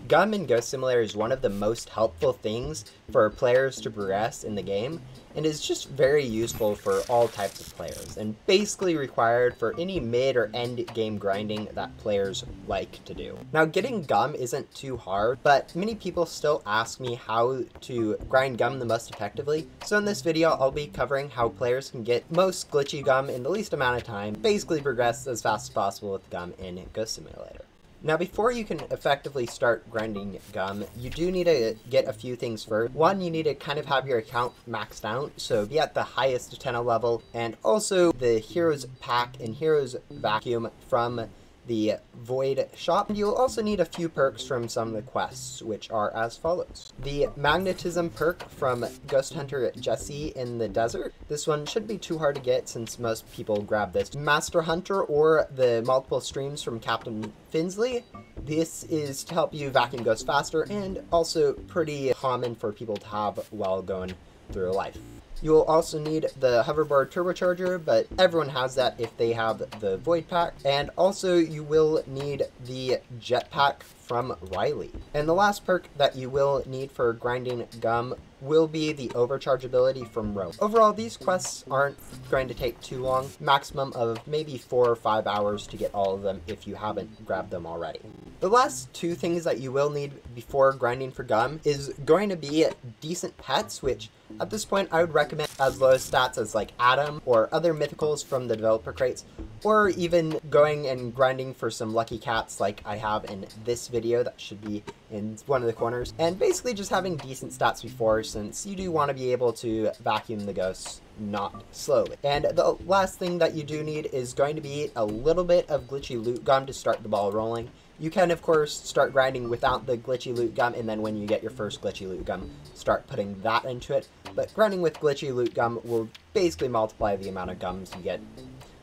Gum in Ghost Simulator is one of the most helpful things for players to progress in the game, and is just very useful for all types of players, and basically required for any mid or end game grinding that players like to do. Now, getting Gum isn't too hard, but many people still ask me how to grind Gum the most effectively, so in this video I'll be covering how players can get most glitchy Gum in the least amount of time, basically progress as fast as possible with Gum in Ghost Simulator. Now, before you can effectively start grinding Gum, you do need to get a few things first. One, you need to kind of have your account maxed out, so be at the highest Tenno level, and also the Heroes Pack and Heroes Vacuum from the Void shop. You'll also need a few perks from some of the quests, which are as follows. The Magnetism perk from Ghost Hunter Jesse in the desert. This one shouldn't be too hard to get since most people grab this. Master Hunter or the multiple streams from Captain Finsley. This is to help you vacuum ghosts faster and also pretty common for people to have while going through life. You will also need the hoverboard turbocharger, but everyone has that if they have the Void Pack. And also you will need the Jetpack from Riley. And the last perk that you will need for grinding Gum will be the overcharge ability from Rogue. Overall, these quests aren't going to take too long, maximum of maybe 4 or 5 hours to get all of them if you haven't grabbed them already. The last two things that you will need before grinding for Gum is going to be decent pets, which at this point I would recommend as low stats as like Adam or other mythicals from the developer crates, or even going and grinding for some lucky cats like I have in this video that should be in one of the corners, and basically just having decent stats before, since you do want to be able to vacuum the ghosts not slowly. And the last thing that you do need is going to be a little bit of glitchy loot Gum to start the ball rolling. You can, of course, start grinding without the glitchy loot Gum, and then when you get your first glitchy loot Gum, start putting that into it. But grinding with glitchy loot Gum will basically multiply the amount of gums you get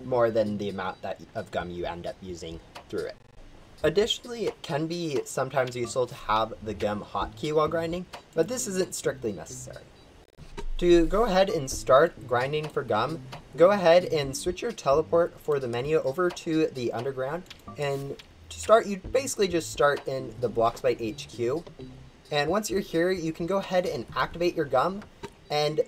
more than the amount of Gum you end up using through it. Additionally, it can be sometimes useful to have the Gum hotkey while grinding, but this isn't strictly necessary. To go ahead and start grinding for Gum, go ahead and switch your teleport for the menu over to the underground, and to start, you basically just start in the Bloxbite HQ, and once you're here, you can go ahead and activate your Gum, and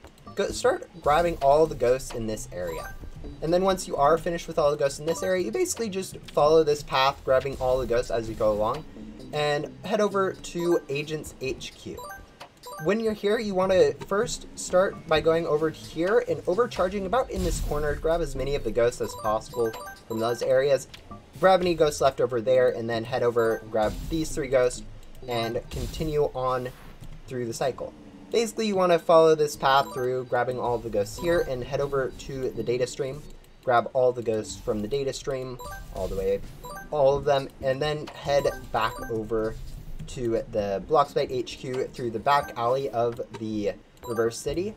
start grabbing all the ghosts in this area. And then once you are finished with all the ghosts in this area, you basically just follow this path, grabbing all the ghosts as you go along, and head over to Agents HQ. When you're here, you want to first start by going over here and overcharging about in this corner, grab as many of the ghosts as possible from those areas. Grab any ghosts left over there, and then head over, grab these 3 ghosts, and continue on through the cycle. Basically, you want to follow this path through, grabbing all the ghosts here, and head over to the data stream. Grab all the ghosts from the data stream, all the way, all of them, and then head back over to the Bloxbite HQ through the back alley of the Reverse City.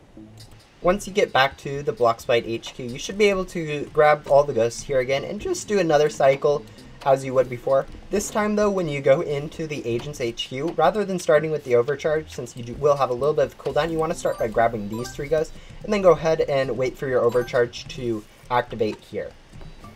Once you get back to the Bloxbite HQ, you should be able to grab all the ghosts here again and just do another cycle as you would before. This time though, when you go into the Agents HQ, rather than starting with the overcharge, since you will have a little bit of cooldown, you want to start by grabbing these 3 ghosts, and then go ahead and wait for your overcharge to activate here.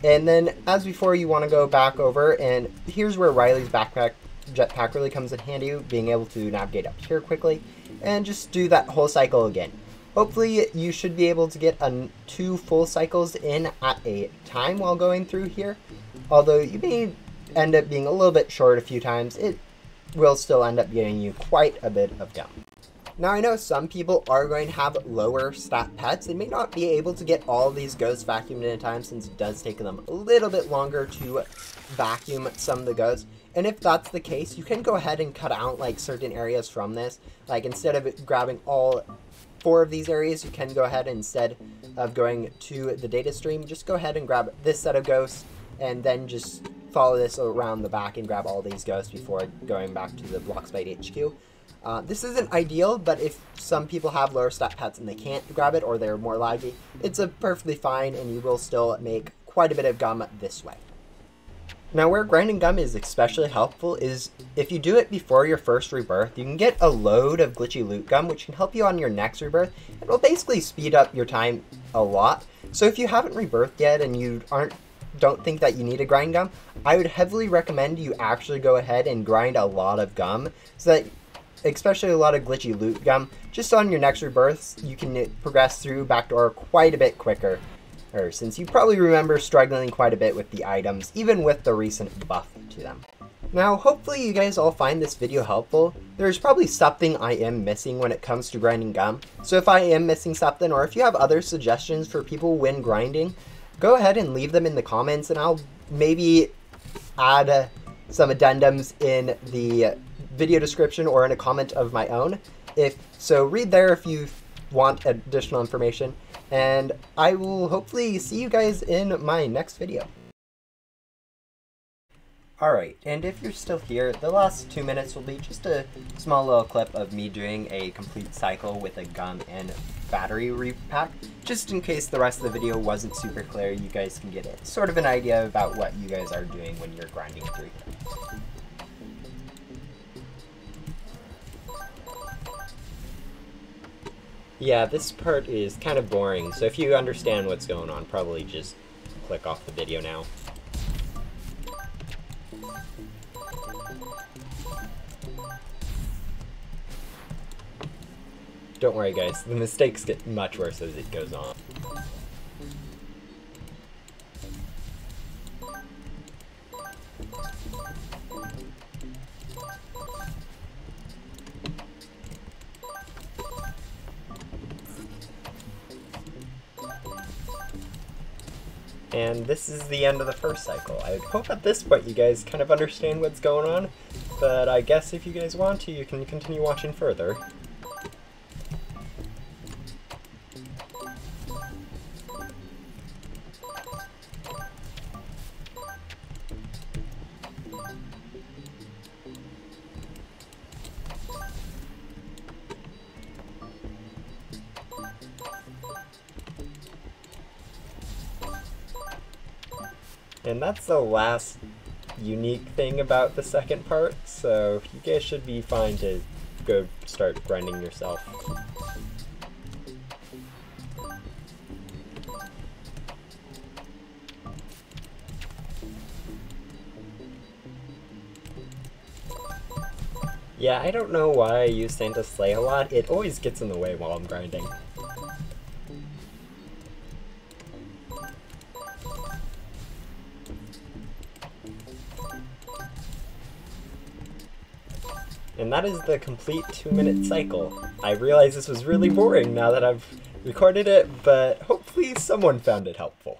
And then, as before, you want to go back over, and here's where Riley's jetpack really comes in handy, being able to navigate up here quickly, and just do that whole cycle again. Hopefully you should be able to get 2 full cycles in at a time while going through here. Although you may end up being a little bit short a few times, it will still end up getting you quite a bit of Gum. Now, I know some people are going to have lower stat pets. They may not be able to get all of these ghosts vacuumed in a time, since it does take them a little bit longer to vacuum some of the ghosts. And if that's the case, you can go ahead and cut out like certain areas from this. Like, instead of grabbing all 4 of these areas, you can go ahead, instead of going to the data stream, just go ahead and grab this set of ghosts, and then just follow this around the back and grab all these ghosts before going back to the Bloxbite HQ. This isn't ideal, but if some people have lower stat pets and they can't grab it, or they're more laggy, it's perfectly fine, and you will still make quite a bit of Gum this way. Now, where grinding Gum is especially helpful is if you do it before your first rebirth, you can get a load of glitchy loot Gum, which can help you on your next rebirth. It will basically speed up your time a lot. So if you haven't rebirthed yet and you aren't don't think that you need to grind gum, I would heavily recommend you actually go ahead and grind a lot of gum, so that, especially a lot of glitchy loot gum, just on your next rebirths, you can progress through Backdoor quite a bit quicker, since you probably remember struggling quite a bit with the items, even with the recent buff to them. Now, hopefully you guys all find this video helpful. There's probably something I am missing when it comes to grinding gum, so if I am missing something, or if you have other suggestions for people when grinding, go ahead and leave them in the comments, and I'll maybe add some addendums in the video description or in a comment of my own. So read there if you want additional information, and I will hopefully see you guys in my next video. Alright, and if you're still here, the last 2 minutes will be just a small little clip of me doing a complete cycle with a gum and battery repack, just in case the rest of the video wasn't super clear. You guys can get sort of an idea about what you guys are doing when you're grinding through here. Yeah, this part is kind of boring, so if you understand what's going on, probably just click off the video now. Don't worry guys, the mistakes get much worse as it goes on. And this is the end of the first cycle. I hope at this point you guys kind of understand what's going on, but I guess if you guys want to, you can continue watching further. And that's the last unique thing about the second part, so you guys should be fine to go start grinding yourself. Yeah, I don't know why I use Santa's Sleigh a lot. It always gets in the way while I'm grinding. And that is the complete 2-minute cycle. I realize this was really boring now that I've recorded it, but hopefully someone found it helpful.